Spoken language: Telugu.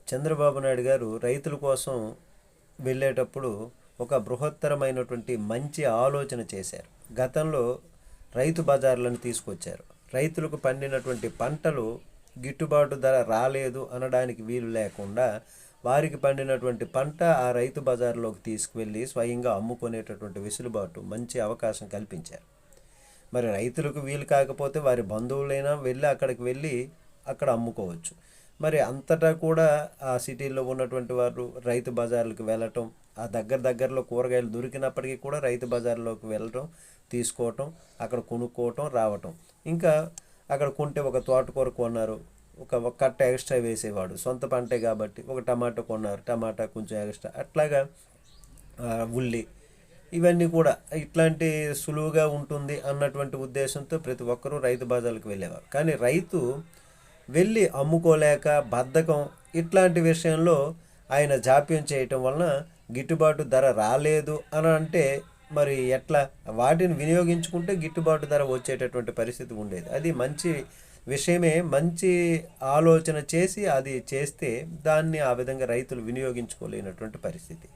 చంద్రబాబు నాయుడు గారు రైతుల కోసం వెళ్ళేటప్పుడు ఒక బృహత్తరమైనటువంటి మంచి ఆలోచన చేశారు. గతంలో రైతు బజార్లను తీసుకొచ్చారు. రైతులకు పండినటువంటి పంటలు గిట్టుబాటు ధర రాలేదు అనడానికి వీలు లేకుండా వారికి పండినటువంటి పంట ఆ రైతు బజార్లోకి తీసుకువెళ్ళి స్వయంగా అమ్ముకునేటటువంటి వెసులుబాటు, మంచి అవకాశం కల్పించారు. మరి రైతులకు వీలు కాకపోతే వారి బంధువులైనా వెళ్ళి అక్కడికి వెళ్ళి అక్కడ అమ్ముకోవచ్చు. మరి అంతటా కూడా ఆ సిటీల్లో ఉన్నటువంటి వారు రైతు బజార్లకు వెళ్ళటం, ఆ దగ్గరలో కూరగాయలు దొరికినప్పటికీ కూడా రైతు బజార్లోకి వెళ్ళటం, తీసుకోవటం, అక్కడ కొనుక్కోవటం, రావటం. ఇంకా అక్కడ కొంటే ఒక తోటకూర కొన్నారు, ఒక కట్ట ఎక్స్ట్రా వేసేవాడు, సొంత పంటే కాబట్టి. ఒక టమాటా కొన్నారు, టమాటా కొంచెం ఎక్స్ట్రా, అట్లాగా ఉల్లి, ఇవన్నీ కూడా ఇట్లాంటి సులువుగా ఉంటుంది అన్నటువంటి ఉద్దేశంతో ప్రతి ఒక్కరూ రైతు బజార్లకు వెళ్ళేవారు. కానీ రైతు వెళ్ళి అమ్ముకోలేక బద్ధకం ఇట్లాంటి విషయంలో ఆయన జాప్యం చేయటం వలన గిట్టుబాటు ధర రాలేదు అని అంటే మరి ఎట్లా? వాటిని వినియోగించుకుంటే గిట్టుబాటు ధర వచ్చేటటువంటి పరిస్థితి ఉండేది. అది మంచి విషయమే. మంచి ఆలోచన చేసి అది చేస్తే దాన్ని ఆ విధంగా రైతులు వినియోగించుకోలేనటువంటి పరిస్థితి.